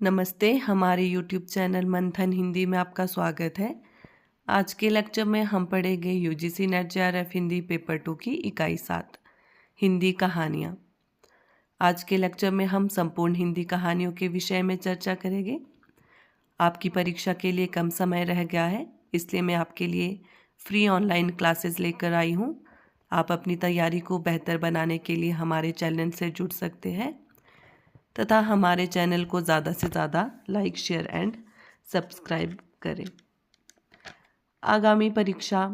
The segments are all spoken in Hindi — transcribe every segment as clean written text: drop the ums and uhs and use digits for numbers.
नमस्ते, हमारे यूट्यूब चैनल मंथन हिंदी में आपका स्वागत है। आज के लेक्चर में हम पढ़ेंगे UGC net JRF Hindi paper 2 की इकाई 7 हिंदी कहानियाँ। आज के लेक्चर में हम संपूर्ण हिंदी कहानियों के विषय में चर्चा करेंगे। आपकी परीक्षा के लिए कम समय रह गया है, इसलिए मैं आपके लिए फ्री ऑनलाइन क्लासेस लेकर आई हूँ। आप अपनी तैयारी को बेहतर बनाने के लिए हमारे चैनल से जुड़ सकते हैं तथा हमारे चैनल को ज़्यादा से ज़्यादा लाइक, शेयर एंड सब्सक्राइब करें। आगामी परीक्षा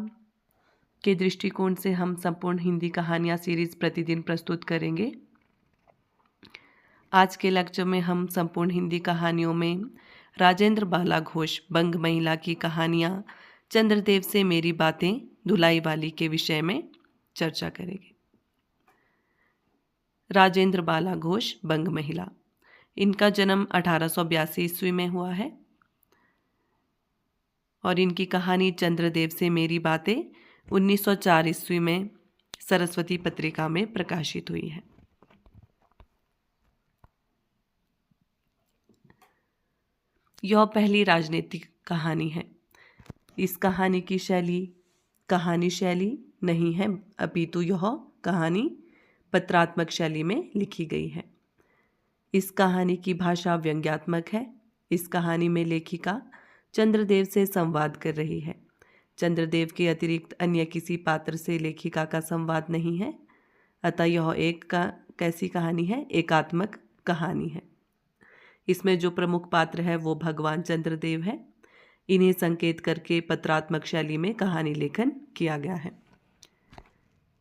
के दृष्टिकोण से हम संपूर्ण हिंदी कहानियाँ सीरीज प्रतिदिन प्रस्तुत करेंगे। आज के लेक्चर में हम संपूर्ण हिंदी कहानियों में राजेंद्र बाला घोष बंग महिला की कहानियाँ चंद्रदेव से मेरी बातें धुलाई वाली के विषय में चर्चा करेंगे। राजेंद्र बाला घोष बंग महिला, इनका जन्म 1882 ईस्वी में हुआ है और इनकी कहानी चंद्रदेव से मेरी बातें 1904 ईस्वी में सरस्वती पत्रिका में प्रकाशित हुई है। यह पहली राजनीतिक कहानी है। इस कहानी की शैली कहानी शैली नहीं है, अपितु यह कहानी पत्रात्मक शैली में लिखी गई है। इस कहानी की भाषा व्यंग्यात्मक है। इस कहानी में लेखिका चंद्रदेव से संवाद कर रही है। चंद्रदेव के अतिरिक्त अन्य किसी पात्र से लेखिका का संवाद नहीं है, अतः यह कैसी कहानी है? एकात्मक कहानी है। इसमें जो प्रमुख पात्र है वो भगवान चंद्रदेव है। इन्हें संकेत करके पत्रात्मक शैली में कहानी लेखन किया गया है।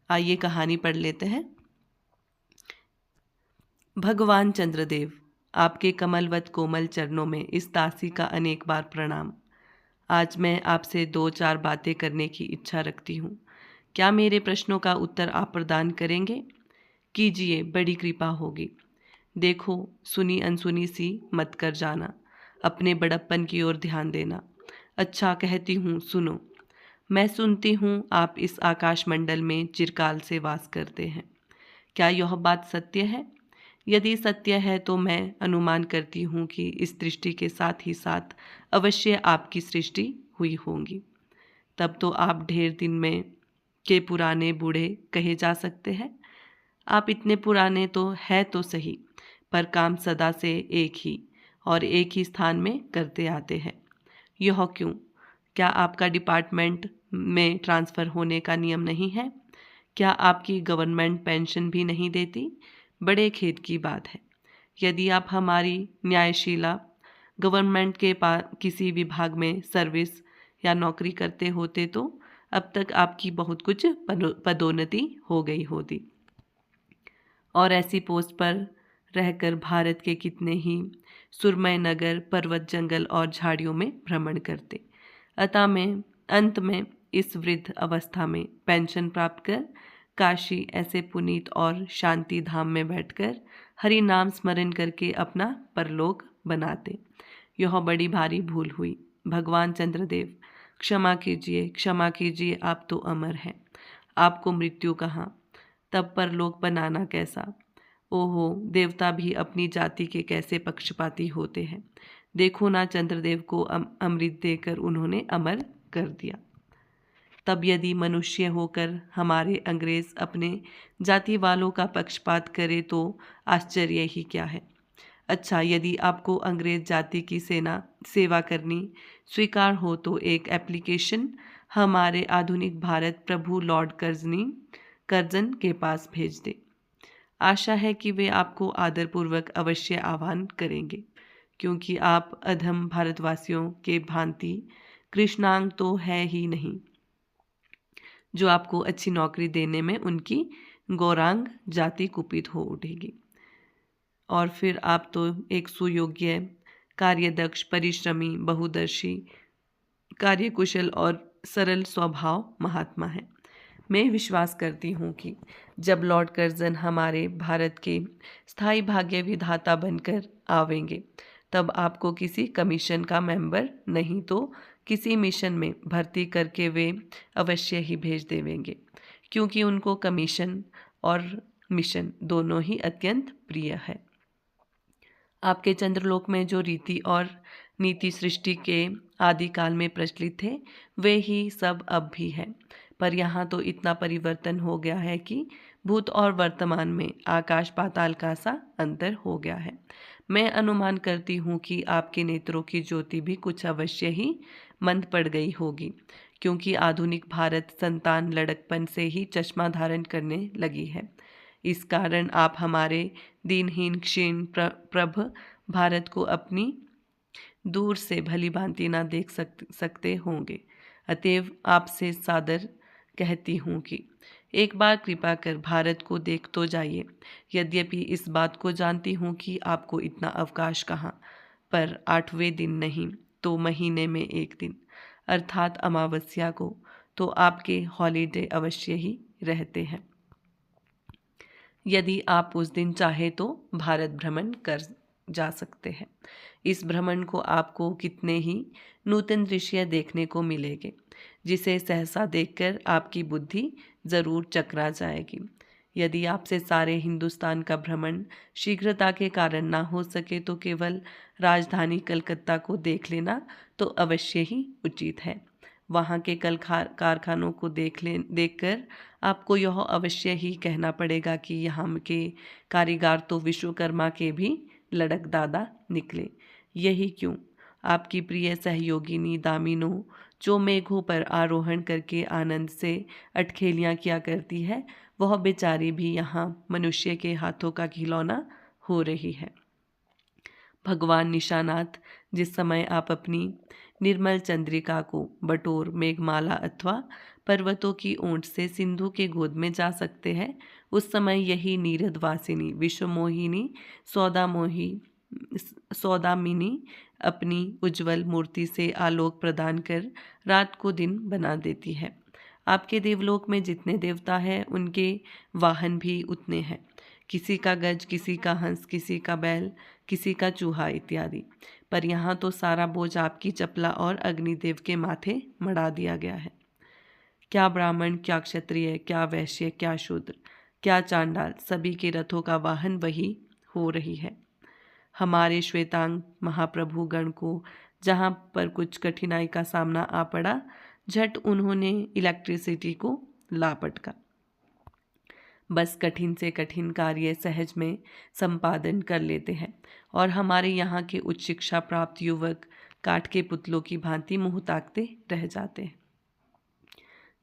आइए कहानी पढ़ लेते हैं। भगवान चंद्रदेव, आपके कमलवत कोमल चरणों में इस दासी का अनेक बार प्रणाम। आज मैं आपसे 2-4 बातें करने की इच्छा रखती हूँ। क्या मेरे प्रश्नों का उत्तर आप प्रदान करेंगे? कीजिए, बड़ी कृपा होगी। देखो, सुनी अनसुनी सी मत कर जाना। अपने बड़प्पन की ओर ध्यान देना। अच्छा कहती हूँ, सुनो। मैं सुनती हूँ आप इस आकाश मंडल में चिरकाल से वास करते हैं। क्या यह बात सत्य है? यदि सत्य है तो मैं अनुमान करती हूँ कि इस दृष्टि के साथ ही साथ अवश्य आपकी सृष्टि हुई होगी। तब तो आप ढेर दिन में के पुराने बूढ़े कहे जा सकते हैं। आप इतने पुराने तो है तो सही, पर काम सदा से एक ही और एक ही स्थान में करते आते हैं। यह क्यों? क्या आपका डिपार्टमेंट में ट्रांसफ़र होने का नियम नहीं है? क्या आपकी गवर्नमेंट पेंशन भी नहीं देती? बड़े खेद की बात है। यदि आप हमारी न्यायशीला गवर्नमेंट के किसी विभाग में सर्विस या नौकरी करते होते तो अब तक आपकी बहुत कुछ पदोन्नति हो गई होती और ऐसी पोस्ट पर रहकर भारत के कितने ही सुरमय नगर, पर्वत, जंगल और झाड़ियों में भ्रमण करते। अतः मैं अंत में इस वृद्ध अवस्था में पेंशन प्राप्त कर काशी ऐसे पुनीत और शांति धाम में बैठकर हरि नाम स्मरण करके अपना परलोक बनाते। यह बड़ी भारी भूल हुई। भगवान चंद्रदेव, क्षमा कीजिए, आप तो अमर हैं। आपको मृत्यु कहाँ, तब परलोक बनाना कैसा? ओहो, देवता भी अपनी जाति के कैसे पक्षपाती होते हैं। देखो ना, चंद्रदेव को अमृत देकर उन्होंने अमर कर दिया। तब यदि मनुष्य होकर हमारे अंग्रेज अपने जाति वालों का पक्षपात करे तो आश्चर्य ही क्या है। अच्छा, यदि आपको अंग्रेज जाति की सेवा करनी स्वीकार हो तो एक एप्लीकेशन हमारे आधुनिक भारत प्रभु लॉर्ड कर्जन के पास भेज दे। आशा है कि वे आपको आदरपूर्वक अवश्य आह्वान करेंगे, क्योंकि आप अधम भारतवासियों के भांति कृष्णांग तो है ही नहीं, जो आपको अच्छी नौकरी देने में उनकी गौरांग जाति कुपित हो उठेगी। और फिर आप तो एक सुयोग्य, कार्यदक्ष, परिश्रमी, बहुदर्शी, कार्यकुशल और सरल स्वभाव महात्मा हैं। मैं विश्वास करती हूँ कि जब लॉर्ड कर्जन हमारे भारत के स्थायी भाग्य विधाता बनकर आवेंगे तब आपको किसी कमीशन का मेंबर नहीं तो किसी मिशन में भर्ती करके वे अवश्य ही भेज देवेंगे, क्योंकि उनको कमीशन और मिशन दोनों ही अत्यंत प्रिय है। आपके चंद्रलोक में जो रीति और नीति सृष्टि के आदिकाल में प्रचलित थे वे ही सब अब भी है, पर यहाँ तो इतना परिवर्तन हो गया है कि भूत और वर्तमान में आकाश पाताल का सा अंतर हो गया है। मैं अनुमान करती हूँ कि आपके नेत्रों की ज्योति भी कुछ अवश्य ही मंद पड़ गई होगी, क्योंकि आधुनिक भारत संतान लड़कपन से ही चश्मा धारण करने लगी है। इस कारण आप हमारे दीनहीन क्षीण प्रभ भारत को अपनी दूर से भली भांति ना देख सकते होंगे। अतएव आपसे सादर कहती हूँ कि एक बार कृपा कर भारत को देख तो जाइए। यद्यपि इस बात को जानती हूँ कि आपको इतना अवकाश कहाँ, पर 8वें दिन नहीं तो महीने में एक दिन अर्थात अमावस्या को तो आपके हॉलीडे अवश्य ही रहते हैं। यदि आप उस दिन चाहे तो भारत भ्रमण कर जा सकते हैं। इस भ्रमण को आपको कितने ही नूतन दृश्य देखने को मिलेंगे, जिसे सहसा देखकर आपकी बुद्धि जरूर चकरा जाएगी। यदि आपसे सारे हिंदुस्तान का भ्रमण शीघ्रता के कारण ना हो सके तो केवल राजधानी कलकत्ता को देख लेना तो अवश्य ही उचित है। वहाँ के कल कारखानों को देखकर आपको यह अवश्य ही कहना पड़ेगा कि यहाँ के कारीगर तो विश्वकर्मा के भी लड़क दादा निकले। यही क्यों आपकी प्रिय सहयोगिनी दामिनो, जो मेघों पर आरोहण करके आनंद से अटखेलियाँ किया करती है, वह बेचारी भी यहाँ मनुष्य के हाथों का खिलौना हो रही है। भगवान निशानाथ, जिस समय आप अपनी निर्मल चंद्रिका को बटोर मेघमाला अथवा पर्वतों की ओट से सिंधु के गोद में जा सकते हैं, उस समय यही नीरदवासिनी विश्वमोहिनी सौदामिनी अपनी उज्जवल मूर्ति से आलोक प्रदान कर रात को दिन बना देती है। आपके देवलोक में जितने देवता हैं उनके वाहन भी उतने हैं, किसी का गज, किसी का हंस, किसी का बैल, किसी का चूहा इत्यादि। पर यहाँ तो सारा बोझ आपकी चपला और अग्निदेव के माथे मढ़ा दिया गया है। क्या ब्राह्मण, क्या क्षत्रिय, क्या वैश्य, क्या शूद्र, क्या चांडाल, सभी के रथों का वाहन वही हो रही है। हमारे श्वेतांग महाप्रभु गण को जहाँ पर कुछ कठिनाई का सामना आ पड़ा, झट उन्होंने इलेक्ट्रिसिटी को लापटका। बस कठिन से कठिन कार्य सहज में संपादन कर लेते हैं, और हमारे यहाँ के उच्च शिक्षा प्राप्त युवक काठ के पुतलों की भांति मुँह ताकते रह जाते हैं।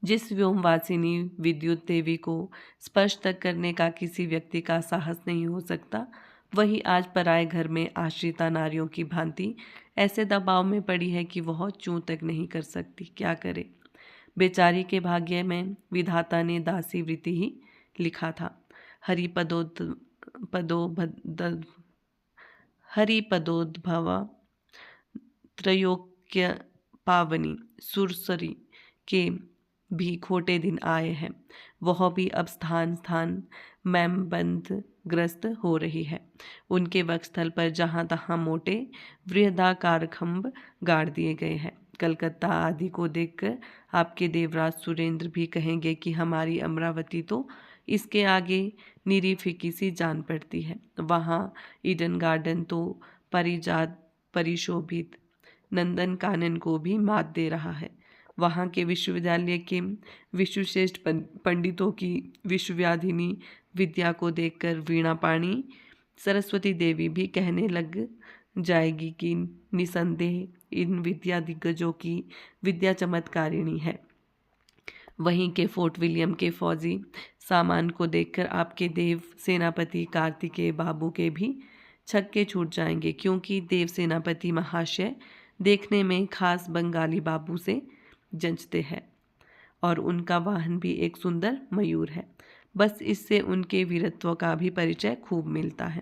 जिस व्योमवासिनी विद्युत देवी को स्पर्श तक करने का किसी व्यक्ति का साहस नहीं हो सकता, वही आज पराए घर में आश्रिता नारियों की भांति ऐसे दबाव में पड़ी है कि वह चूं तक नहीं कर सकती। क्या करे? बेचारी के भाग्य में विधाता ने दासी वृत्ति ही लिखा था। हरिपदोद्भवा त्रयोक्य पावनी सुरसरी के भी खोटे दिन आए हैं। वह भी अब स्थान स्थान मैमबंद ग्रस्त हो रही है। उनके वक्षस्थल पर जहाँ तहाँ मोटे वृहदाकार खंभ गाड़ दिए गए हैं। कलकत्ता आदि को देखकर आपके देवराज सुरेंद्र भी कहेंगे कि हमारी अमरावती तो इसके आगे निरी फीकी सी जान पड़ती है। वहाँ ईडन गार्डन तो परिजात परिशोभित नंदन कानन को भी मात दे रहा है। वहाँ के विश्वविद्यालय के विश्वश्रेष्ठ पंडितों की विश्वव्याधिनी विद्या को देखकर वीणा पाणी सरस्वती देवी भी कहने लग जाएगी कि निसंदेह इन विद्या दिग्गजों की विद्या चमत्कारिणी है। वहीं के फोर्ट विलियम के फौजी सामान को देखकर आपके देव सेनापति कार्तिकेय बाबू के भी छक्के छूट जाएंगे, क्योंकि देव सेनापति महाशय देखने में खास बंगाली बाबू से जंचते हैं, और उनका वाहन भी एक सुंदर मयूर है। बस इससे उनके वीरत्व का भी परिचय खूब मिलता है।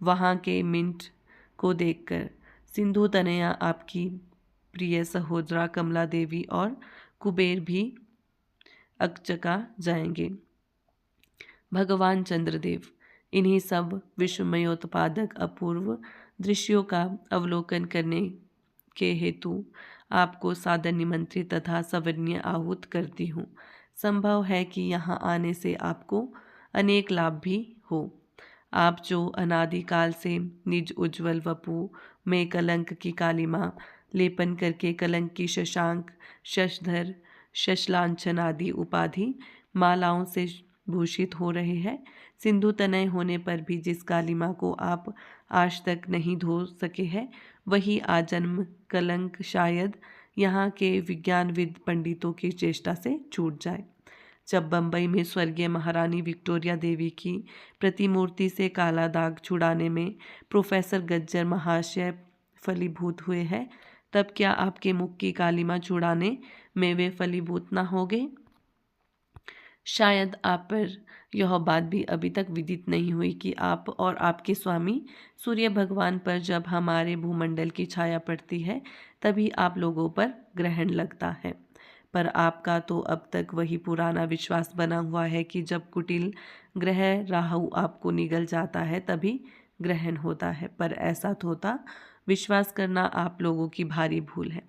वहाँ के मिंट को देखकर सिंधु तनया आपकी प्रिय सहोदरा कमला देवी और कुबेर भी अकचका जाएंगे। भगवान चंद्रदेव इन्हीं सब विस्मयोत्पादक अपूर्व दृश्यों का अवलोकन करने के हेतु आपको सादर निमंत्रित तथा सवर्णीय आहूत करती हूँ। संभव है कि यहाँ आने से आपको अनेक लाभ भी हो। आप जो अनादिकाल से निज उज्ज्वल वपु में कलंक की कालिमा लेपन करके कलंक की शशांक, शशधर, शशलांछन आदि उपाधि मालाओं से भूषित हो रहे हैं, सिंधु तनय होने पर भी जिस कालिमा को आप आज तक नहीं धो सके हैं, वही आजन्म कलंक शायद यहाँ के विज्ञानविद पंडितों की चेष्टा से छूट जाए। जब बम्बई में स्वर्गीय महारानी विक्टोरिया देवी की प्रतिमूर्ति से काला दाग छुड़ाने में प्रोफेसर गज्जर महाशय फलीभूत हुए हैं, तब क्या आपके मुख की कालिमा छुड़ाने में वे फलीभूत न हो गए? शायद आप पर यह बात भी अभी तक विदित नहीं हुई कि आप और आपके स्वामी सूर्य भगवान पर जब हमारे भूमंडल की छाया पड़ती है, तभी आप लोगों पर ग्रहण लगता है। पर आपका तो अब तक वही पुराना विश्वास बना हुआ है कि जब कुटिल ग्रह राहु आपको निगल जाता है तभी ग्रहण होता है, पर ऐसा होता विश्वास करना आप लोगों की भारी भूल है।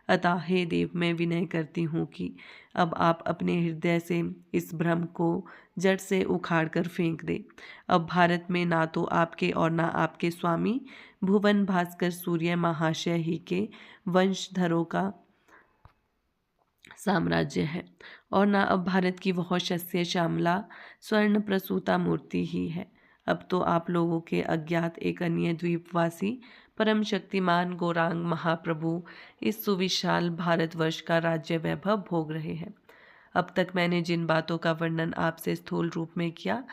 अतः हे देव, मैं विनय करती हूँ कि अब आप अपने हृदय से इस भ्रम को जड़ से उखाड़ कर फेंक दे। अब भारत में ना तो आपके और ना आपके स्वामी भुवन भास्कर सूर्य महाशय ही के वंशधरों का साम्राज्य है, और ना अब भारत की वह शस्य श्यामला स्वर्ण प्रसूता मूर्ति ही है। अब तो आप लोगों के अज्ञात एक अन्य द्वीपवासी परम शक्तिमान गौरांग महाप्रभु इस सुविशाल भारतवर्ष का राज्य वैभव भोग रहे हैं। अब तक मैंने जिन बातों का वर्णन आपसे स्थूल रूप में किया,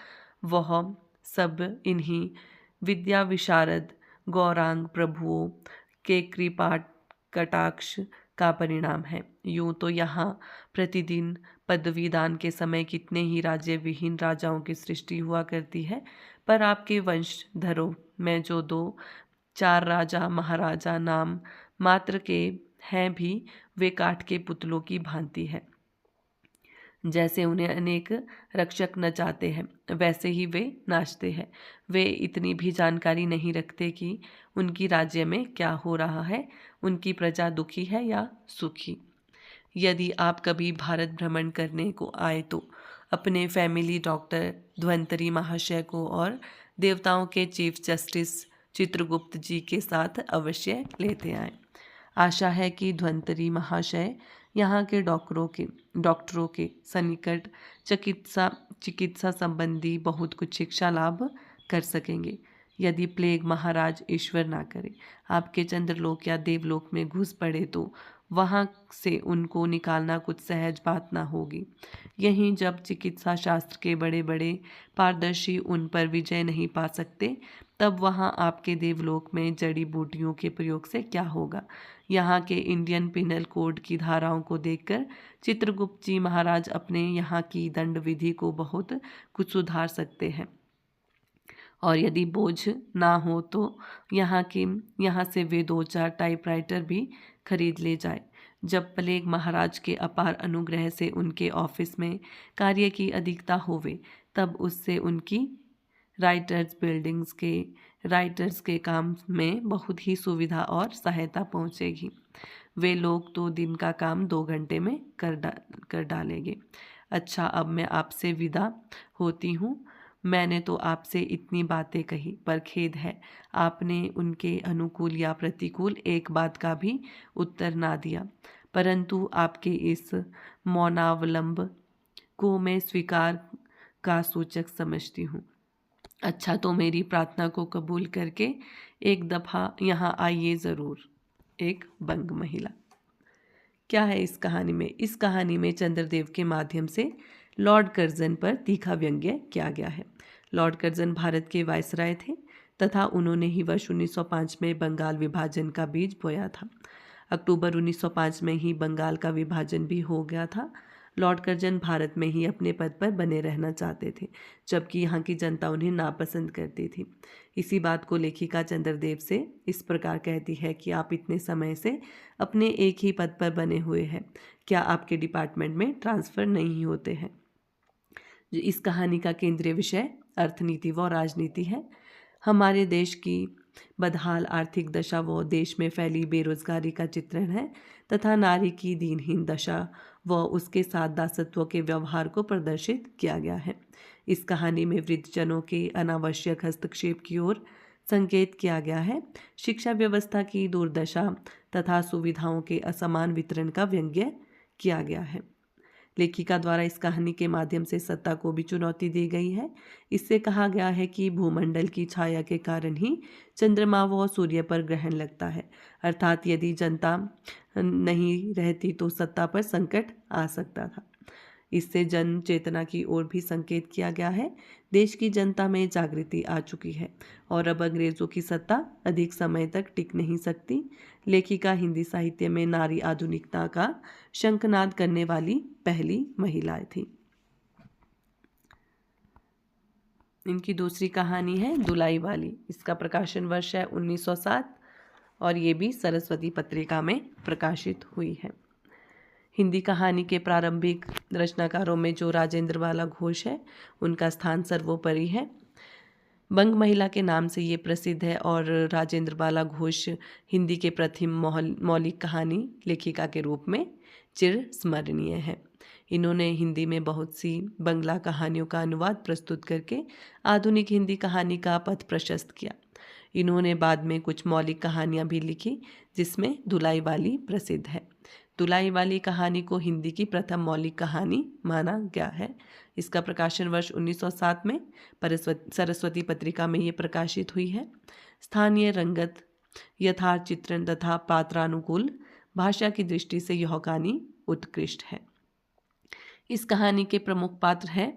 वह सब इन्हीं विद्या विशारद गौरांग प्रभुओं के कृपा कटाक्ष का परिणाम है। यूं तो यहाँ प्रतिदिन पदवीदान के समय कितने ही राज्य विहीन राजाओं की सृष्टि हुआ करती है, पर आपके वंशधरों में जो 2-4 राजा महाराजा नाम मात्र के हैं भी वे काठ के पुतलों की भांति है। जैसे उन्हें अनेक रक्षक नचाते हैं, वैसे ही वे नाचते हैं। वे इतनी भी जानकारी नहीं रखते कि उनकी राज्य में क्या हो रहा है, उनकी प्रजा दुखी है या सुखी। यदि आप कभी भारत भ्रमण करने को आए तो अपने फैमिली डॉक्टर धन्वंतरी महाशय को और देवताओं के चीफ जस्टिस चित्रगुप्त जी के साथ अवश्य लेते आए। आशा है कि धन्वंतरी महाशय यहाँ के डॉक्टरों के सन्निकट चिकित्सा संबंधी बहुत कुछ शिक्षा लाभ कर सकेंगे। यदि प्लेग महाराज ईश्वर ना करे आपके चंद्रलोक या देवलोक में घुस पड़े तो वहाँ से उनको निकालना कुछ सहज बात ना होगी। यहीं जब चिकित्सा शास्त्र के बड़े बड़े पारदर्शी उन पर विजय नहीं पा सकते, तब वहाँ आपके देवलोक में जड़ी बूटियों के प्रयोग से क्या होगा। यहाँ के इंडियन पिनल कोड की धाराओं को देखकर चित्रगुप्त जी महाराज अपने यहाँ की दंड विधि को बहुत कुछ सुधार सकते हैं, और यदि बोझ ना हो तो यहाँ से वे 2-4 टाइपराइटर भी खरीद ले जाए। जब प्लेग महाराज के अपार अनुग्रह से उनके ऑफिस में कार्य की अधिकता होवे, तब उससे उनकी राइटर्स के काम में बहुत ही सुविधा और सहायता पहुंचेगी। वे लोग तो दिन का काम 2 घंटे में कर डालेंगे। अच्छा, अब मैं आपसे विदा होती हूँ। मैंने तो आपसे इतनी बातें कही, पर खेद है आपने उनके अनुकूल या प्रतिकूल एक बात का भी उत्तर ना दिया। परंतु आपके इस मौनावलंब को मैं स्वीकार का सूचक समझती हूँ। अच्छा, तो मेरी प्रार्थना को कबूल करके एक दफ़ा यहाँ आइए ज़रूर। एक बंग महिला। क्या है इस कहानी में? इस कहानी में चंद्रदेव के माध्यम से लॉर्ड कर्जन पर तीखा व्यंग्य किया गया है। लॉर्ड कर्जन भारत के वायसराय थे तथा उन्होंने ही वर्ष 1905 में बंगाल विभाजन का बीज बोया था। अक्टूबर 1905 में ही बंगाल का विभाजन भी हो गया था। लॉर्ड कर्जन भारत में ही अपने पद पर बने रहना चाहते थे, जबकि यहाँ की जनता उन्हें नापसंद करती थी। इसी बात को लेखिका चंद्रदेव से इस प्रकार कहती है कि आप इतने समय से अपने एक ही पद पर बने हुए हैं, क्या आपके डिपार्टमेंट में ट्रांसफ़र नहीं होते हैं? इस कहानी का केंद्रीय विषय अर्थनीति व राजनीति है। हमारे देश की बदहाल आर्थिक दशा व देश में फैली बेरोजगारी का चित्रण है तथा नारी की दीनहीन दशा व उसके साथ दासत्व के व्यवहार को प्रदर्शित किया गया है। इस कहानी में वृद्धजनों के अनावश्यक हस्तक्षेप की ओर संकेत किया गया है। शिक्षा व्यवस्था की दुर्दशा तथा सुविधाओं के असमान वितरण का व्यंग्य किया गया है। लेखिका द्वारा इस कहानी के माध्यम से सत्ता को भी चुनौती दी गई है। इससे कहा गया है कि भूमंडल की छाया के कारण ही चंद्रमा व सूर्य पर ग्रहण लगता है, अर्थात यदि जनता नहीं रहती तो सत्ता पर संकट आ सकता था। इससे जन चेतना की ओर भी संकेत किया गया है। देश की जनता में जागृति आ चुकी है और अब अंग्रेजों की सत्ता अधिक समय तक टिक नहीं सकती। लेखिका हिंदी साहित्य में नारी आधुनिकता का शंखनाद करने वाली पहली महिला थी। इनकी दूसरी कहानी है दुलाई वाली। इसका प्रकाशन वर्ष है 1907 और ये भी सरस्वती पत्रिका में प्रकाशित हुई है। हिंदी कहानी के प्रारंभिक रचनाकारों में जो राजेंद्र बाला घोष है, उनका स्थान सर्वोपरि है। बंग महिला के नाम से ये प्रसिद्ध है और राजेंद्र बाला घोष हिंदी के प्रथम मौलिक कहानी लेखिका के रूप में चिर स्मरणीय है। इन्होंने हिंदी में बहुत सी बंगला कहानियों का अनुवाद प्रस्तुत करके आधुनिक हिंदी कहानी का पथ प्रशस्त किया। इन्होंने बाद में कुछ मौलिक कहानियाँ भी लिखी, जिसमें दुलाई वाली प्रसिद्ध है। दुलाई वाली कहानी को हिंदी की प्रथम मौलिक कहानी माना गया है। इसका प्रकाशन वर्ष 1907 में सरस्वती पत्रिका में ये प्रकाशित हुई है। स्थानीय रंगत, यथार्थ चित्रण तथा पात्रानुकूल भाषा की दृष्टि से यह कहानी उत्कृष्ट है। इस कहानी के प्रमुख पात्र हैं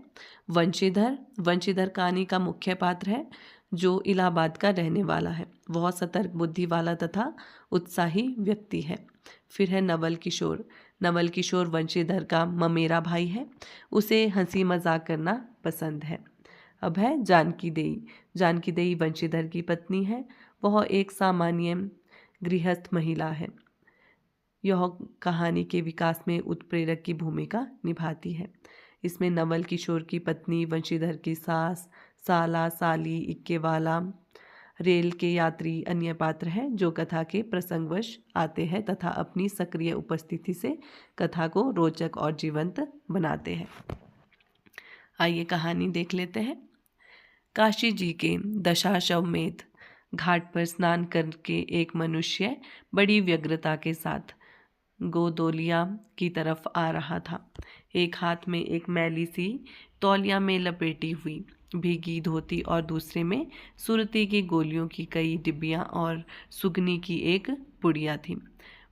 वंशीधर। वंशीधर कहानी का मुख्य पात्र है, जो इलाहाबाद का रहने वाला है। वह सतर्क बुद्धि वाला तथा उत्साही व्यक्ति है। फिर है नवल किशोर। नवल किशोर वंशीधर का ममेरा भाई है। उसे हंसी मजाक करना पसंद है। अब है जानकी देई। जानकी देई वंशीधर की पत्नी है। वह एक सामान्य गृहस्थ महिला है। यह कहानी के विकास में उत्प्रेरक की भूमिका निभाती है। इसमें नवल किशोर की पत्नी, वंशीधर की सास, साला, साली, इक्केवाला, रेल के यात्री अन्य पात्र हैं जो कथा के प्रसंगवश आते हैं तथा अपनी सक्रिय उपस्थिति से कथा को रोचक और जीवंत बनाते हैं। आइए कहानी देख लेते हैं। काशी जी के दशाश्वमेध घाट पर स्नान करके एक मनुष्य बड़ी व्यग्रता के साथ गोदोलिया की तरफ आ रहा था। एक हाथ में एक मैली सी तौलिया में लपेटी हुई भीगी धोती और दूसरे में सुरती की गोलियों की कई डिब्बियां और सुगनी की एक पुड़िया थी।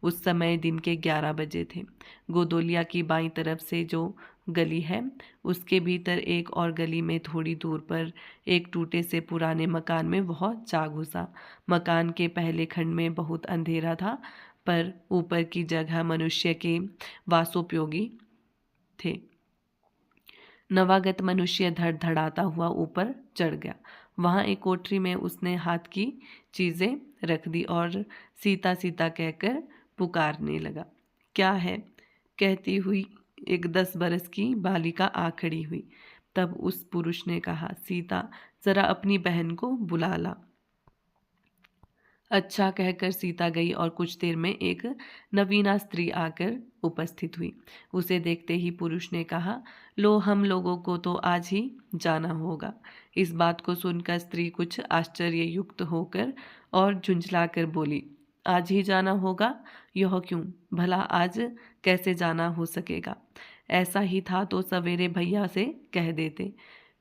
उस समय दिन के 11 बजे थे। गोदोलिया की बाईं तरफ से जो गली है, उसके भीतर एक और गली में थोड़ी दूर पर एक टूटे से पुराने मकान में वह जा घुसा। मकान के पहले खंड में बहुत अंधेरा था, पर ऊपर की जगह मनुष्य के वासोपयोगी थे। नवागत मनुष्य धड़धड़ाता हुआ ऊपर चढ़ गया। वहां एक कोठरी में उसने हाथ की चीजें रख दी और सीता सीता कहकर पुकारने लगा। क्या है, कहती हुई एक 10 बरस की बालिका आ खड़ी हुई। तब उस पुरुष ने कहा, सीता, जरा अपनी बहन को बुला ला। अच्छा कहकर सीता गई और कुछ देर में एक नवीना स्त्री आकर उपस्थित हुई। उसे देखते ही पुरुष ने कहा, लो, हम लोगों को तो आज ही जाना होगा। इस बात को सुनकर स्त्री कुछ आश्चर्ययुक्त होकर और झुंझलाकर बोली, आज ही जाना होगा? यह क्यों? भला आज कैसे जाना हो सकेगा? ऐसा ही था तो सवेरे भैया से कह देते।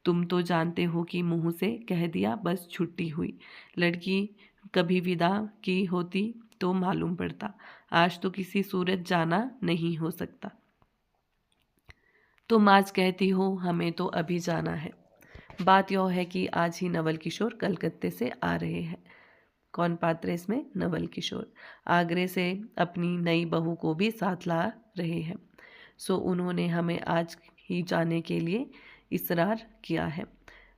तुम तो जानते हो कि मुंह से कह दिया बस छुट्टी हुई। लड़की कभी विदा की होती तो मालूम पड़ता। आज तो किसी सूरत जाना नहीं हो सकता। तुम आज कहती हो हमें तो अभी जाना है। बात यह है कि आज ही नवल किशोर कलकत्ते से आ रहे हैं। कौन पात्र है इसमें? नवल किशोर आगरे से अपनी नई बहू को भी साथ ला रहे हैं। सो उन्होंने हमें आज ही जाने के लिए इसरार किया है।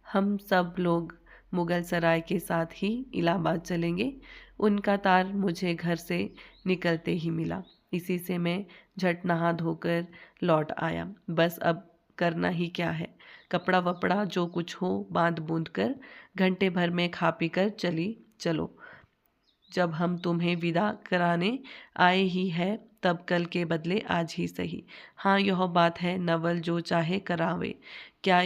हम सब लोग मुगल सराय के साथ ही इलाहाबाद चलेंगे। उनका तार मुझे घर से निकलते ही मिला। इसी से मैं झट नहा धोकर लौट आया। बस अब करना ही क्या है, कपड़ा वपड़ा जो कुछ हो बांध बूंद कर घंटे भर में खा पी कर चलो। जब हम तुम्हें विदा कराने आए ही है, तब कल के बदले आज ही सही। हाँ, यह बात है, नवल जो चाहे करावे। क्या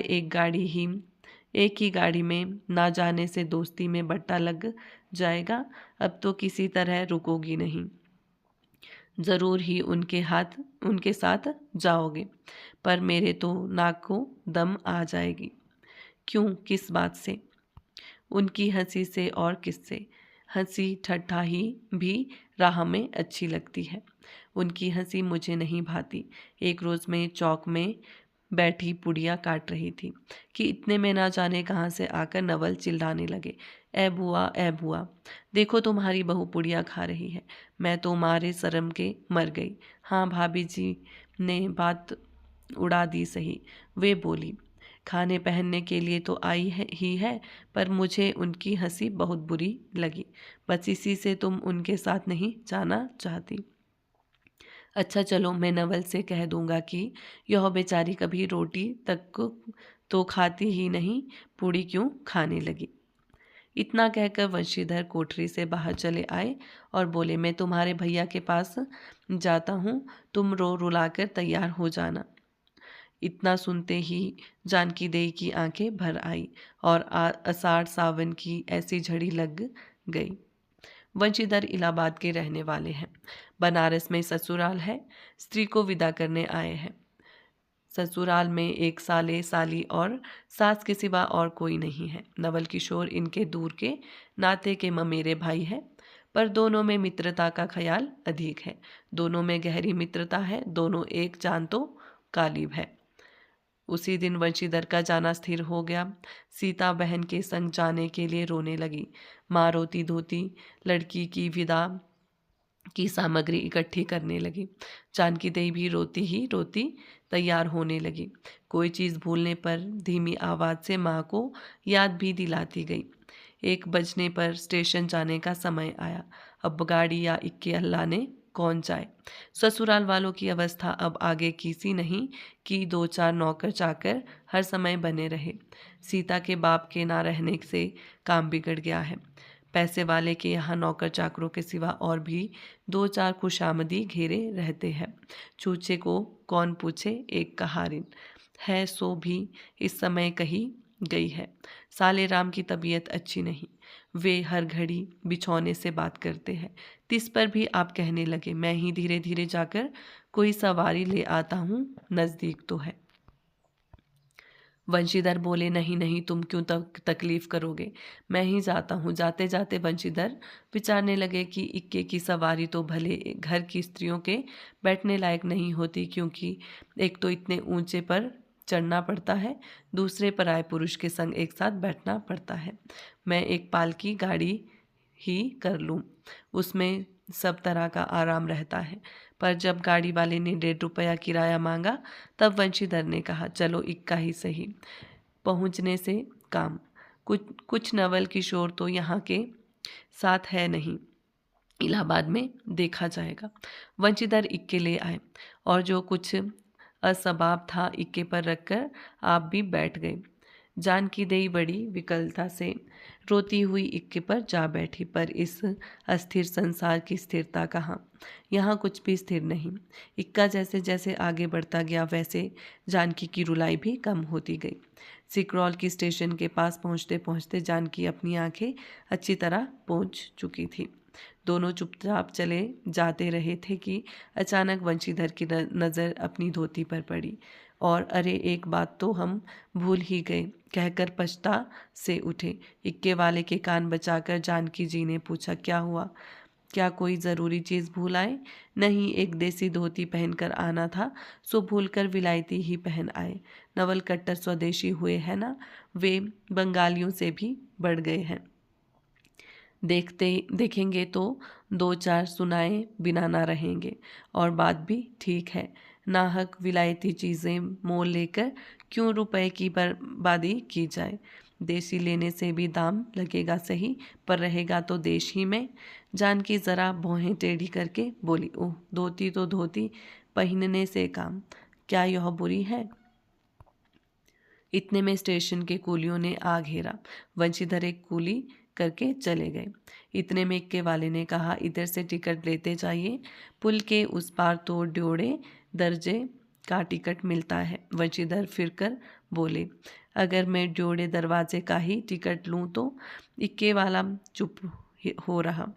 एक ही गाड़ी में ना जाने से दोस्ती में बट्टा लग जाएगा? अब तो किसी तरह रुकोगी नहीं, ज़रूर ही उनके साथ जाओगे। पर मेरे तो नाक को दम आ जाएगी। क्यों, किस बात से? उनकी हंसी से और किससे? हंसी ठट्ठा ही भी राह में अच्छी लगती है, उनकी हंसी मुझे नहीं भाती। एक रोज़ मैं चौक में बैठी पुड़िया काट रही थी कि इतने में ना जाने कहाँ से आकर नवल चिल्लाने लगे, ए बुआ, देखो तुम्हारी बहू पुड़िया खा रही है। मैं तो मारे शर्म के मर गई। हाँ, भाभी जी ने बात उड़ा दी सही। वे बोली, खाने पहनने के लिए तो आई है ही है, पर मुझे उनकी हंसी बहुत बुरी लगी। बस इसी से तुम उनके साथ नहीं जाना चाहती। अच्छा चलो, मैं नवल से कह दूंगा कि यह बेचारी कभी रोटी तक तो खाती ही नहीं, पूड़ी क्यों खाने लगी। इतना कहकर वंशीधर कोठरी से बाहर चले आए और बोले, मैं तुम्हारे भैया के पास जाता हूँ, तुम रो रुलाकर तैयार हो जाना। इतना सुनते ही जानकी देई की आंखें भर आई और आषाढ़ सावन की ऐसी झड़ी लग गई। वंशीधर इलाहाबाद के रहने वाले हैं, बनारस में ससुराल है, स्त्री को विदा करने आए हैं। ससुराल में एक साले साली और सास के सिवा और कोई नहीं है। नवल किशोर इनके दूर के नाते के ममेरे भाई है, पर दोनों में मित्रता का ख्याल अधिक है। दोनों में गहरी मित्रता है, दोनों एक जान तो कालिब है। उसी दिन वंशीधर का जाना स्थिर हो गया। सीता बहन के संग जाने के लिए रोने लगी। माँ रोती धोती लड़की की विदा की सामग्री इकट्ठी करने लगी। जानकी देवी भी रोती ही रोती तैयार होने लगी। कोई चीज़ भूलने पर धीमी आवाज़ से माँ को याद भी दिलाती गई। 1 बजने पर स्टेशन जाने का समय आया। अब गाड़ी या इक्के अल्लाह कौन जाए। ससुराल वालों की अवस्था अब आगे की सी नहीं कि 2-4 नौकर चाकर हर समय बने रहे। सीता के बाप के ना रहने से काम बिगड़ गया है। पैसे वाले के यहाँ नौकर चाकरों के सिवा और भी 2-4 खुशामदी घेरे रहते हैं। चूचे को कौन पूछे, एक कहारिन है सो भी इस समय कही गई है। साले राम की तबीयत अच्छी नहीं, वे हर घड़ी बिछौने से बात करते हैं। तिस पर भी आप कहने लगे, मैं ही धीरे धीरे जाकर कोई सवारी ले आता हूँ, नज़दीक तो है। वंशीधर बोले, नहीं नहीं, तुम क्यों तकलीफ करोगे, मैं ही जाता हूँ। जाते जाते वंशीधर विचारने लगे कि इक्के की सवारी तो भले घर की स्त्रियों के बैठने लायक नहीं होती, क्योंकि एक तो इतने ऊंचे पर चढ़ना पड़ता है, दूसरे पराये पुरुष के संग एक साथ बैठना पड़ता है। मैं एक पालकी गाड़ी ही कर लूँ, उसमें सब तरह का आराम रहता है। पर जब गाड़ी वाले ने 1.5 रुपया किराया मांगा, तब वंशीधर ने कहा, चलो इक्का ही सही, पहुंचने से काम। कुछ नवल किशोर तो यहाँ के साथ है नहीं, इलाहाबाद में देखा जाएगा। वंशीधर इक्के ले आए और जो कुछ असबाब था इक्के पर रखकर आप भी बैठ गए। जानकी देई बड़ी विकलता से रोती हुई इक्के पर जा बैठी, पर इस अस्थिर संसार की स्थिरता कहाँ। यहाँ कुछ भी स्थिर नहीं। इक्का जैसे जैसे आगे बढ़ता गया, वैसे जानकी की रुलाई भी कम होती गई। सिकरौल की स्टेशन के पास पहुँचते पहुँचते जानकी अपनी आंखें अच्छी तरह पोंछ चुकी थी। दोनों चुपचाप चले जाते रहे थे कि अचानक वंशीधर की नज़र अपनी धोती पर पड़ी और अरे, एक बात तो हम भूल ही गए, कहकर पछता से उठे। इक्के वाले के कान बचाकर जानकी जी ने पूछा, क्या हुआ, क्या कोई ज़रूरी चीज़ भूल आए? नहीं, एक देसी धोती पहनकर आना था, सो भूलकर विलायती ही पहन आए। नवल कट्टर स्वदेशी हुए हैं ना, वे बंगालियों से भी बढ़ गए हैं। देखेंगे तो 2-4 सुनाए बिना ना रहेंगे। और बात भी ठीक है, नाहक विलायती चीज़ें मोल लेकर क्यों रुपए की बर्बादी की जाए। देसी लेने से भी दाम लगेगा सही, पर रहेगा तो देश ही में। जानकी ज़रा भौहें टेढ़ी करके बोली, ओह, धोती तो धोती, पहनने से काम, क्या यह बुरी है? इतने में स्टेशन के कूलियों ने आ घेरा। वंशीधर एक कूली करके चले गए। इतने में इक्के वाले ने कहा, इधर से टिकट लेते जाइए, पुल के उस पार तो ड्योढ़े दर्जे का टिकट मिलता है। वंशीधर फिरकर बोले, अगर मैं ड्योढ़े दरवाजे का ही टिकट लूँ तो? इक्के वाला चुप हो रहा।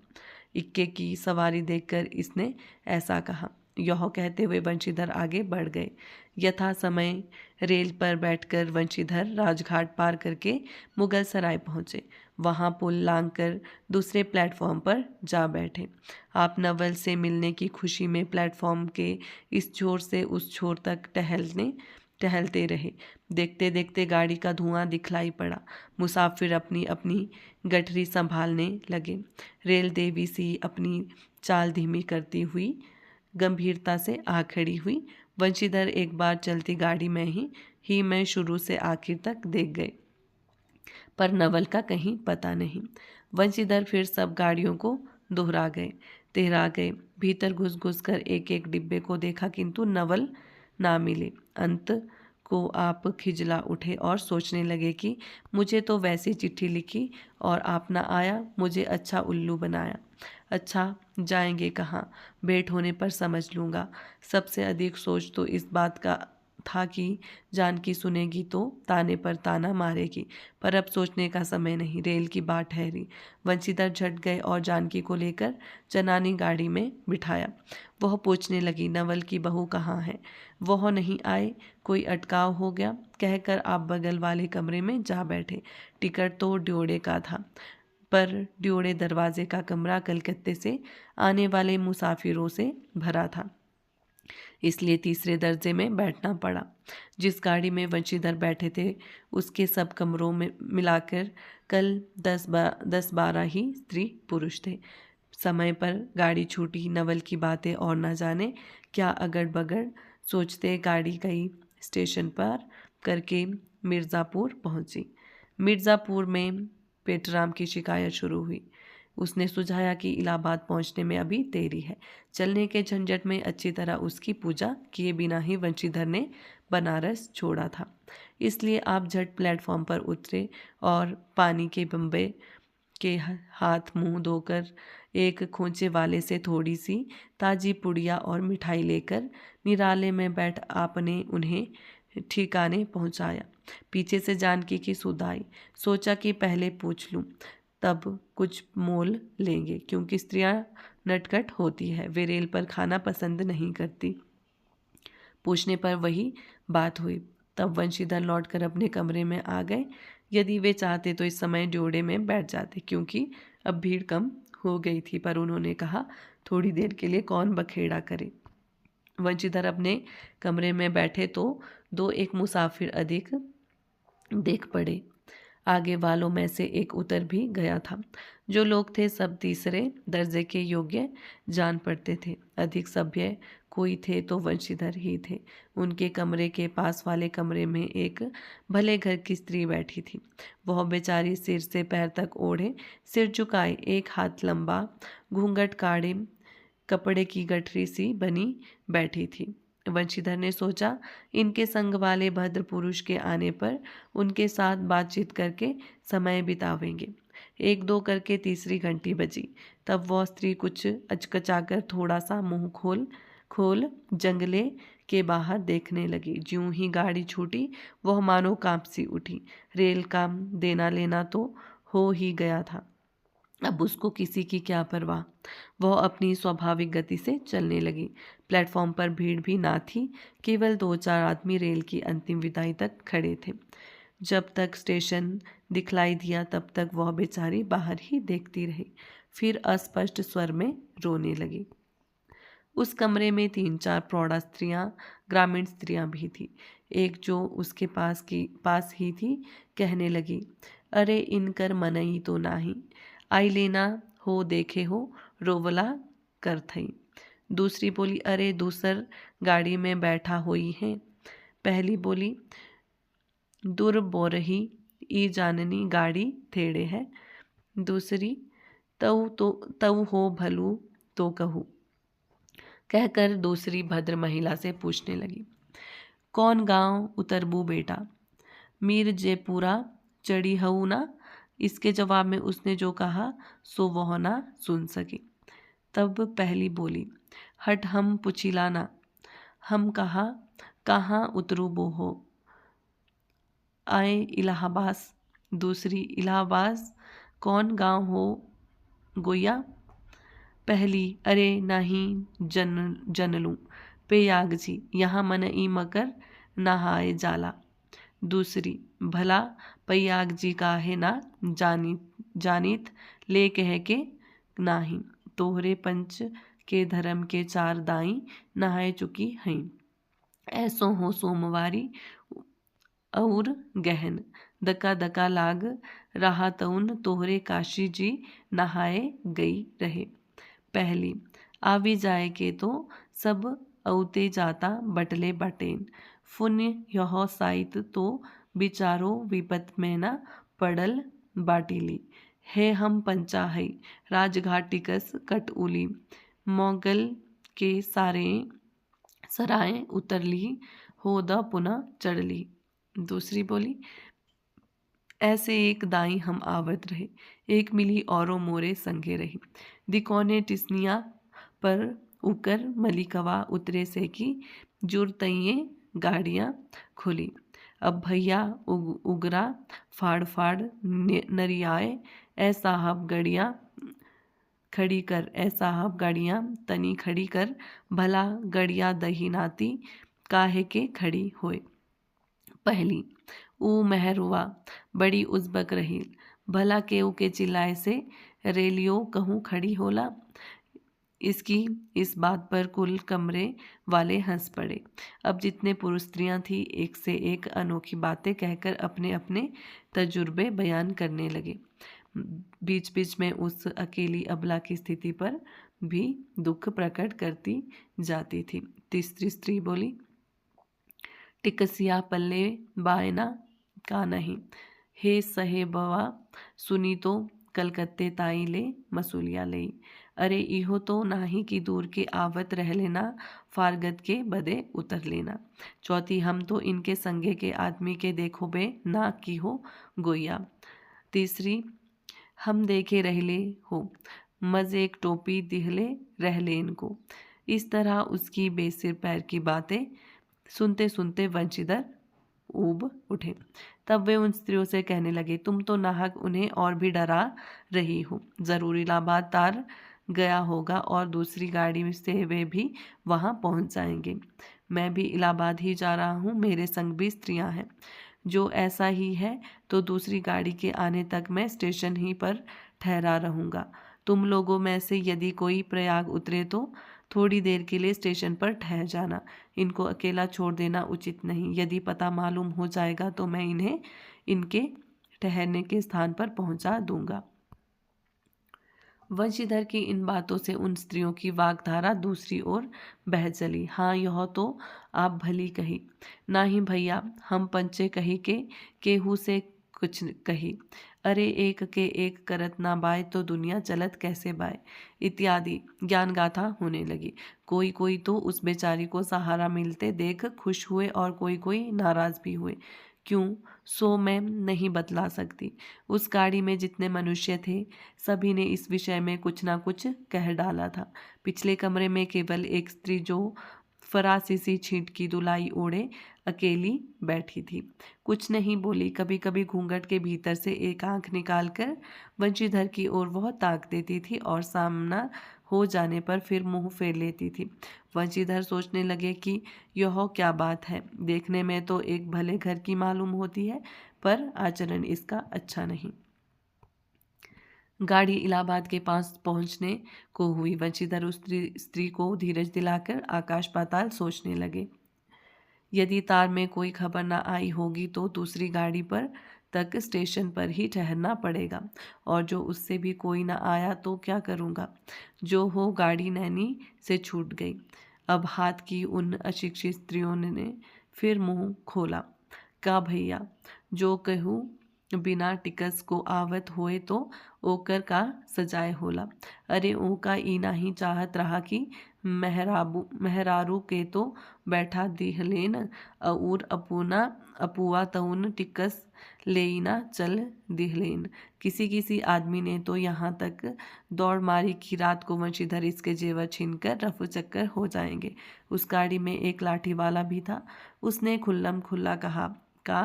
इक्के की सवारी देखकर इसने ऐसा कहा। यह कहते हुए वंशीधर आगे बढ़ गए। यथा समय रेल पर बैठकर वंशीधर राजघाट पार करके मुगल सराय पहुँचे। वहाँ पुल लांघकर दूसरे प्लेटफॉर्म पर जा बैठे। आप नवल से मिलने की खुशी में प्लेटफॉर्म के इस छोर से उस छोर तक टहलते रहे। देखते देखते गाड़ी का धुआं दिखलाई पड़ा। मुसाफिर अपनी अपनी गठरी संभालने लगे। रेल देवी सी अपनी चाल धीमी करती हुई गंभीरता से आ खड़ी हुई। वंशीधर एक बार चलती गाड़ी में ही मैं शुरू से आखिर तक देख गए, पर नवल का कहीं पता नहीं। वंशीधर फिर सब गाड़ियों को तेहरा गए। भीतर घुस घुस कर एक एक डिब्बे को देखा, किंतु नवल ना मिले। अंत को आप खिजला उठे और सोचने लगे कि मुझे तो वैसी चिट्ठी लिखी और आप ना आया, मुझे अच्छा उल्लू बनाया। अच्छा, जाएंगे कहाँ? भेंट होने पर समझ लूँगा। सबसे अधिक सोच तो इस बात का था कि जानकी सुनेगी तो ताने पर ताना मारेगी, पर अब सोचने का समय नहीं। रेल की बाट ठहरी। वंशीधर झट गए और जानकी को लेकर जनानी गाड़ी में बिठाया। वह पूछने लगी, नवल की बहू कहाँ है? वह नहीं आए, कोई अटकाव हो गया, कहकर आप बगल वाले कमरे में जा बैठे। टिकट तो ड्योढ़े का था, पर ड्योढ़े दरवाजे का कमरा कलकत्ते से आने वाले मुसाफिरों से भरा था, इसलिए तीसरे दर्जे में बैठना पड़ा। जिस गाड़ी में वंशीधर बैठे थे उसके सब कमरों में मिलाकर कल 10-12 ही स्त्री पुरुष थे। समय पर गाड़ी छूटी। नवल की बातें और न जाने क्या अगड़ बगड़ सोचते गाड़ी कई स्टेशन पर करके मिर्ज़ापुर पहुंची। मिर्ज़ापुर में पेटराम की शिकायत शुरू हुई। उसने सुझाया कि इलाहाबाद पहुंचने में अभी देरी है। चलने के झंझट में अच्छी तरह उसकी पूजा किए बिना ही वंशीधर ने बनारस छोड़ा था, इसलिए आप झट प्लेटफॉर्म पर उतरे और पानी के बम्बे के हाथ मुंह धोकर एक खोंचे वाले से थोड़ी सी ताजी पुड़िया और मिठाई लेकर निराले में बैठ आपने उन्हें ठिकाने पहुंचाया। पीछे से जानकी की सुध आई। सोचा कि पहले पूछ लूं, तब कुछ मोल लेंगे, क्योंकि स्त्रियां नटखट होती है, वे रेल पर खाना पसंद नहीं करती। पूछने पर वही बात हुई। तब वंशीधर लौटकर अपने कमरे में आ गए। यदि वे चाहते तो इस समय ड्योढ़े में बैठ जाते, क्योंकि अब भीड़ कम हो गई थी, पर उन्होंने कहा थोड़ी देर के लिए कौन बखेड़ा करे। वंशीधर अपने कमरे में बैठे तो 2-1 मुसाफिर अधिक देख पड़े। आगे वालों में से एक उतर भी गया था। जो लोग थे सब तीसरे दर्जे के योग्य जान पड़ते थे। अधिक सभ्य कोई थे तो वंशीधर ही थे। उनके कमरे के पास वाले कमरे में एक भले घर की स्त्री बैठी थी। वह बेचारी सिर से पैर तक ओढ़े, सिर झुकाए, एक हाथ लंबा, घूंघट काढ़े, कपड़े की गठरी सी बनी बैठी थी। वंशीधर ने सोचा, इनके संग वाले भद्र पुरुष के आने पर उनके साथ बातचीत करके समय बितावेंगे। 1-2 करके तीसरी घंटी बजी। तब वह स्त्री कुछ अचकचाकर थोड़ा सा मुंह खोल जंगले के बाहर देखने लगी। ज्यों ही गाड़ी छूटी वह मानो कांप सी उठी। रेल का देना लेना तो हो ही गया था, अब उसको किसी की क्या परवाह। वह अपनी स्वाभाविक गति से चलने लगी। प्लेटफॉर्म पर भीड़ भी ना थी, केवल 2-4 आदमी रेल की अंतिम विदाई तक खड़े थे। जब तक स्टेशन दिखलाई दिया तब तक वह बेचारी बाहर ही देखती रही, फिर अस्पष्ट स्वर में रोने लगी। उस कमरे में 3-4 प्रौढ़ा स्त्रियां, ग्रामीण स्त्रियां भी थी। एक जो उसके पास ही थी कहने लगी, अरे इनकर मनई तो नाही, आई लेना हो देखे हो रोवला कर थई। दूसरी बोली, अरे दूसर गाड़ी में बैठा हुई है। पहली बोली, दूर बोरही ई जाननी गाड़ी थेड़े है। दूसरी, तऊ हो भलू तो कहू, कहकर दूसरी भद्र महिला से पूछने लगी, कौन गांव उतरबू बेटा? मीर जेपुरा चढ़ी हऊ ना? इसके जवाब में उसने जो कहा सो वह ना सुन सकी। तब पहली बोली, हट हम पुछिलाना, हम कहाँ उतरू बोहो, आए इलाहाबाद। दूसरी, इलाहाबाद कौन गांव हो गोया। पहली, अरे नहीं जनलूँ पेयाग जी, यहाँ मन ई मकर नहाए जाला। दूसरी, भला पयाग जी काहे ना जानित ले कह के नाही, तोहरे पंच के धर्म के 4 दाई नहाए चुकी हैं, ऐसो हो सोमवारी और गहन, दका दका लाग रहा तउन तोहरे काशी जी नहाए गई रहे। पहली, आवी जाए के तो सब औते जाता बटले बटेन, पुण्य यह साइत तो बिचारो विपत में न पड़ल बाटिली, है हम पंचा है राजघाट टिकस कट उली, मोगल के सारे सराय उतरली हो द पुनः चढ़ली। दूसरी बोली, ऐसे एक दाई हम आवत रहे, एक मिली औरों मोरे संगे रही, दिकोने टिसनिया पर उकर मलिकवा उतरे से की जुरतइये गाड़ियाँ खुली। अब भैया उगरा फाड़ फाड़ नरियाए, ऐ साहब गड़ियाँ खड़ी कर, ऐ साहब गाड़ियाँ तनी खड़ी कर, भला गड़िया दही नाती काहे के खड़ी होए। पहली, ऊ मेहरुआ बड़ी उजबक रही, भला केहू के चिल्लाए से रेलियो कहूँ खड़ी होला। इसकी इस बात पर कुल कमरे वाले हंस पड़े। अब जितने पुरुष स्त्रियां थी एक से एक अनोखी बातें कहकर अपने अपने तजुर्बे बयान करने लगे। बीच बीच में उस अकेली अबला की स्थिति पर भी दुख प्रकट करती जाती थी। तीसरी स्त्री बोली, टिकसिया पल्ले बायना का नहीं, हे सहेबवा सुनी तो कलकत्ते ताई ले मसूलिया ले, अरे इहो तो नाही कि दूर के आवत रह लेना, फारगत के बदे उतर लेना। चौथी, हम तो इनके संगे के आदमी के देखो बे ना की हो गोया। तीसरी, हम देखे रहले हो मज एक टोपी दिहले रहले इनको। इस तरह उसकी बेसिर पैर की बातें सुनते सुनते वंशीधर ऊब उठे। तब वे उन स्त्रियों से कहने लगे, तुम तो नाहक उन्हें और भी डरा रही हो, जरूर इलाहाबाद तार गया होगा और दूसरी गाड़ी से वे भी वहां पहुंच जाएंगे। मैं भी इलाहाबाद ही जा रहा हूँ, मेरे संग भी स्त्रियां हैं। जो ऐसा ही है तो दूसरी गाड़ी के आने तक मैं स्टेशन ही पर ठहरा रहूँगा। तुम लोगों में से यदि कोई प्रयाग उतरे तो थोड़ी देर के लिए स्टेशन पर ठहर जाना, इनको अकेला छोड़ देना उचित नहीं। यदि पता मालूम हो जाएगा तो मैं इन्हें इनके ठहरने के स्थान पर पहुंचा दूंगा। वंशीधर की इन बातों से उन स्त्रियों की वाग्धारा दूसरी ओर बह चली। हाँ, यह तो आप भली कही, ना ही भैया हम पंचे कही के केहू से कुछ कही, अरे एक के एक करत ना बाय तो दुनिया चलत कैसे बाय, इत्यादि ज्ञान गाथा होने लगी। कोई कोई तो उस बेचारी को सहारा मिलते देख खुश हुए और कोई कोई नाराज भी हुए। क्यों, सो मैं नहीं बतला सकती। उस गाड़ी में जितने मनुष्य थे सभी ने इस विषय में कुछ ना कुछ कह डाला था। पिछले कमरे में केवल एक स्त्री जो फरासी सी छींट की दुलाई ओढ़े अकेली बैठी थी, कुछ नहीं बोली। कभी कभी घूंघट के भीतर से एक आंख निकालकर वंशीधर की ओर वह ताक देती थी और सामना हो जाने पर फिर मुंह फेर लेती थी। वंशीधर सोचने लगे कि यह क्या बात है, देखने में तो एक भले घर की मालूम होती है पर आचरण इसका अच्छा नहीं। गाड़ी इलाहाबाद के पास पहुंचने को हुई। वंशीधर उस स्त्री को धीरज दिलाकर आकाश पाताल सोचने लगे। यदि तार में कोई खबर न आई होगी तो दूसरी गाड़ी पर तक स्टेशन पर ही ठहरना पड़ेगा, और जो उससे भी कोई न आया तो क्या करूँगा। जो हो, गाड़ी नैनी से छूट गई। अब हाथ की उन अशिक्षित स्त्रियों ने फिर मुंह खोला, का भैया जो कहूँ बिना टिकस को आवत होए तो ओकर का सजाए होला। अरे ओका ई नाही चाहत रहा कि मेहरारू के तो बैठा दिहलेन और अपुना अपुआ तउन टिकस लेना चल दिहलेन। किसी किसी आदमी ने तो यहाँ तक दौड़ मारी कि रात को वंशीधर इसके जेवर छीनकर रफू चक्कर हो जाएंगे। उस गाड़ी में एक लाठी वाला भी था। उसने खुल्लम खुल्ला कहा का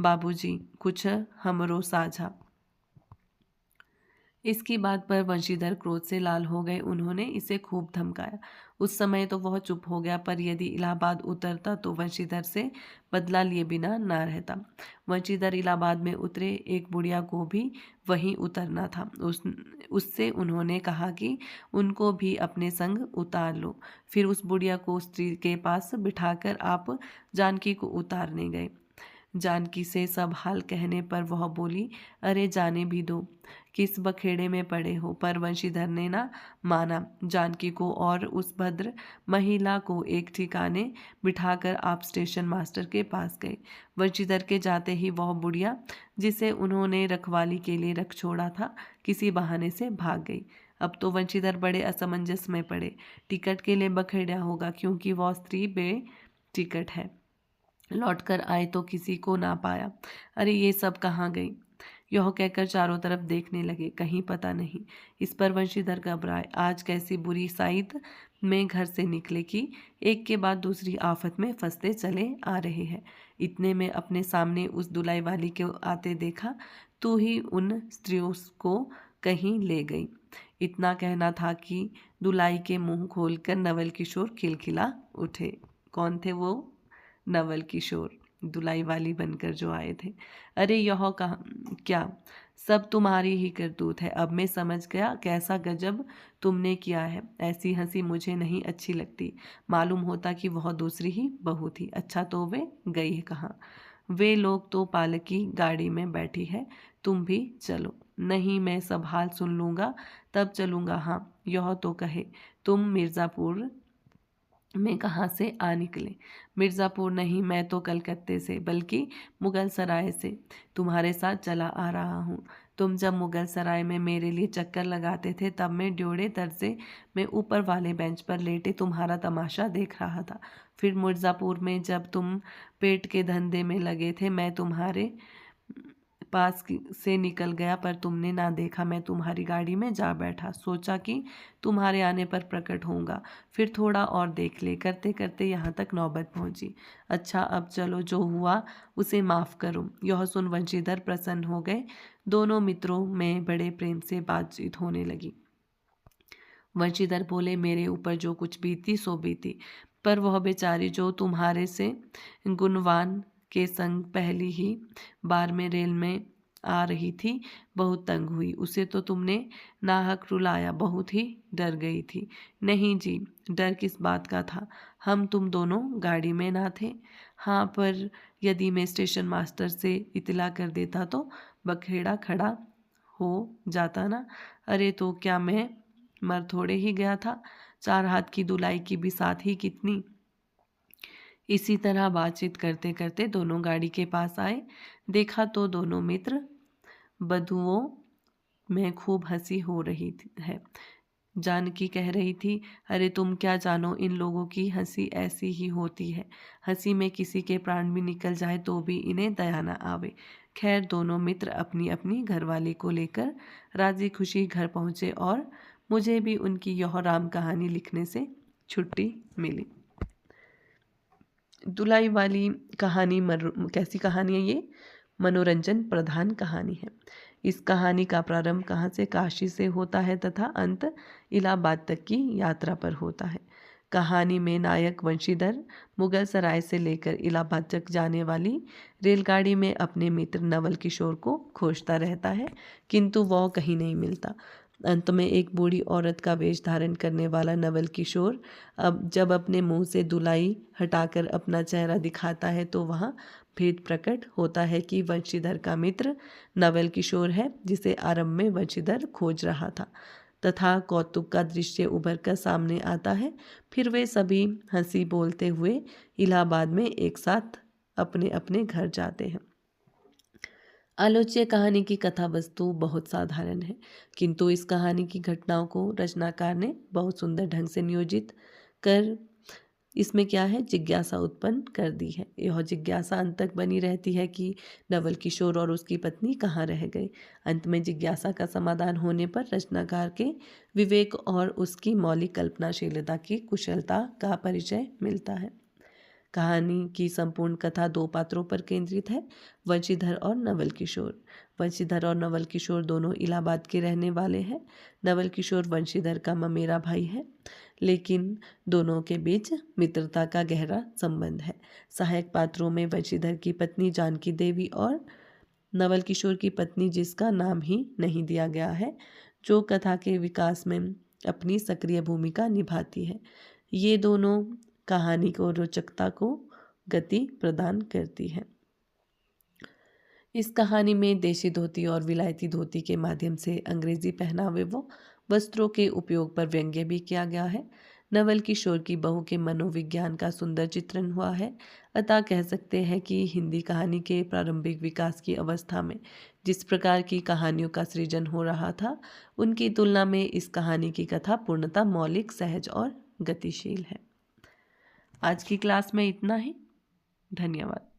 बाबूजी कुछ हमरो साझा। इसकी बात पर वंशीधर क्रोध से लाल हो गए। उन्होंने इसे खूब धमकाया। उस समय तो वह चुप हो गया, पर यदि इलाहाबाद उतरता तो वंशीधर से बदला लिए बिना ना रहता। वंशीधर इलाहाबाद में उतरे। एक बुढ़िया को भी वहीं उतरना था। उससे उन्होंने कहा कि उनको भी अपने संग उतार लो। फिर उस बुढ़िया को स्त्री के पास बिठाकर आप जानकी को उतारने गए। जानकी से सब हाल कहने पर वह बोली, अरे जाने भी दो, किस बखेड़े में पड़े हो। पर वंशीधर ने ना माना। जानकी को और उस भद्र महिला को एक ठिकाने बिठाकर आप स्टेशन मास्टर के पास गए। वंशीधर के जाते ही वह बुढ़िया, जिसे उन्होंने रखवाली के लिए रख छोड़ा था, किसी बहाने से भाग गई। अब तो वंशीधर बड़े असमंजस में पड़े। टिकट के लिए बखेड़ा होगा, क्योंकि वह स्त्री बे टिकट है। लौट कर आए तो किसी को ना पाया। अरे ये सब कहाँ गई? यह कहकर चारों तरफ देखने लगे, कहीं पता नहीं। इस पर वंशीधर घबराए। आज कैसी बुरी साइद में घर से निकले कि एक के बाद दूसरी आफत में फंसते चले आ रहे हैं। इतने में अपने सामने उस दुलाई वाली को आते देखा। तू ही उन स्त्रियों को कहीं ले गई। इतना कहना था कि दुलाई के मुंह खोलकर नवल किशोर खिलखिला उठे। कौन थे वो? नवल किशोर, दुलाई वाली बनकर जो आए थे। अरे यह कहा क्या, सब तुम्हारी ही करतूत है। अब मैं समझ गया कैसा गजब तुमने किया है। ऐसी हंसी मुझे नहीं अच्छी लगती। मालूम होता कि वह दूसरी ही बहू थी। अच्छा तो वे गई है कहाँ? वे लोग तो पालकी गाड़ी में बैठी है। तुम भी चलो। नहीं, मैं सब हाल सुन लूँगा तब चलूँगा। हाँ, यह तो कहे तुम मिर्ज़ापुर में कहाँ से आ निकले? मिर्ज़ापुर नहीं, मैं तो कलकत्ते से, बल्कि मुगल सराय से तुम्हारे साथ चला आ रहा हूँ। तुम जब मुगल सराय में मेरे लिए चक्कर लगाते थे, तब मैं ड्योढ़े दर्जे में ऊपर वाले बेंच पर लेटे तुम्हारा तमाशा देख रहा था। फिर मिर्ज़ापुर में जब तुम पेट के धंधे में लगे थे, मैं तुम्हारे से निकल गया, पर तुमने ना देखा। मैं तुम्हारी गाड़ी में जा बैठा, सोचा कि तुम्हारे आने पर प्रकट होऊंगा। फिर थोड़ा और देख ले, करते करते यहाँ तक नौबत पहुँची। अच्छा अब चलो, जो हुआ उसे माफ़ करो। यह सुन वंशीधर प्रसन्न हो गए। दोनों मित्रों में बड़े प्रेम से बातचीत होने लगी। वंशीधर बोले, मेरे ऊपर जो कुछ बीती सो बीती, पर वह बेचारी जो तुम्हारे से गुणवान के संग पहली ही बार में रेल में आ रही थी, बहुत तंग हुई। उसे तो तुमने नाहक रुलाया, बहुत ही डर गई थी। नहीं जी, डर किस बात का था? हम तुम दोनों गाड़ी में ना थे। हाँ, पर यदि मैं स्टेशन मास्टर से इतला कर देता तो बखेड़ा खड़ा हो जाता ना। अरे तो क्या मैं मर थोड़े ही गया था? 4 हाथ की दुलाई की बिसात ही कितनी। इसी तरह बातचीत करते करते दोनों गाड़ी के पास आए। देखा तो दोनों मित्र बधुओं में खूब हंसी हो रही है। जानकी कह रही थी, अरे तुम क्या जानो, इन लोगों की हंसी ऐसी ही होती है। हंसी में किसी के प्राण भी निकल जाए तो भी इन्हें दया न आवे। खैर दोनों मित्र अपनी अपनी घरवाली को लेकर राजी खुशी घर पहुँचे और मुझे भी उनकी यह राम कहानी लिखने से छुट्टी मिली। दुलाई वाली कहानी कैसी कहानी है ये? मनोरंजन प्रधान कहानी है। इस कहानी का प्रारंभ कहाँ से? काशी से होता है तथा अंत इलाहाबाद तक की यात्रा पर होता है। कहानी में नायक वंशीधर मुगल सराय से लेकर इलाहाबाद तक जाने वाली रेलगाड़ी में अपने मित्र नवल किशोर को खोजता रहता है, किंतु वह कहीं नहीं मिलता। अंत में एक बूढ़ी औरत का वेश धारण करने वाला नवल किशोर जब अपने मुंह से दुलाई हटाकर अपना चेहरा दिखाता है तो वहाँ भेद प्रकट होता है कि वंशीधर का मित्र नवल किशोर है, जिसे आरंभ में वंशीधर खोज रहा था, तथा कौतुक का दृश्य उभर कर सामने आता है। फिर वे सभी हंसी बोलते हुए इलाहाबाद में एक साथ अपने अपने घर जाते हैं। आलोच्य कहानी की कथा वस्तु बहुत साधारण है, किंतु इस कहानी की घटनाओं को रचनाकार ने बहुत सुंदर ढंग से नियोजित कर इसमें क्या है, जिज्ञासा उत्पन्न कर दी है। यह जिज्ञासा अंत तक बनी रहती है कि नवल किशोर और उसकी पत्नी कहाँ रह गए। अंत में जिज्ञासा का समाधान होने पर रचनाकार के विवेक और उसकी मौलिक कल्पनाशीलता की कुशलता का परिचय मिलता है। कहानी की संपूर्ण कथा दो पात्रों पर केंद्रित है, वंशीधर और नवल किशोर। वंशीधर और नवल किशोर दोनों इलाहाबाद के रहने वाले हैं। नवल किशोर वंशीधर का ममेरा भाई है, लेकिन दोनों के बीच मित्रता का गहरा संबंध है। सहायक पात्रों में वंशीधर की पत्नी जानकी देवी और नवल किशोर की पत्नी, जिसका नाम ही नहीं दिया गया है, जो कथा के विकास में अपनी सक्रिय भूमिका निभाती है। ये दोनों कहानी को रोचकता को गति प्रदान करती है। इस कहानी में देशी धोती और विलायती धोती के माध्यम से अंग्रेजी पहनावे व वस्त्रों के उपयोग पर व्यंग्य भी किया गया है। नवल किशोर की बहू के मनोविज्ञान का सुंदर चित्रण हुआ है। अतः कह सकते हैं कि हिंदी कहानी के प्रारंभिक विकास की अवस्था में जिस प्रकार की कहानियों का सृजन हो रहा था, उनकी तुलना में इस कहानी की कथा पूर्णतः मौलिक, सहज और गतिशील है। आज की क्लास में इतना ही। धन्यवाद।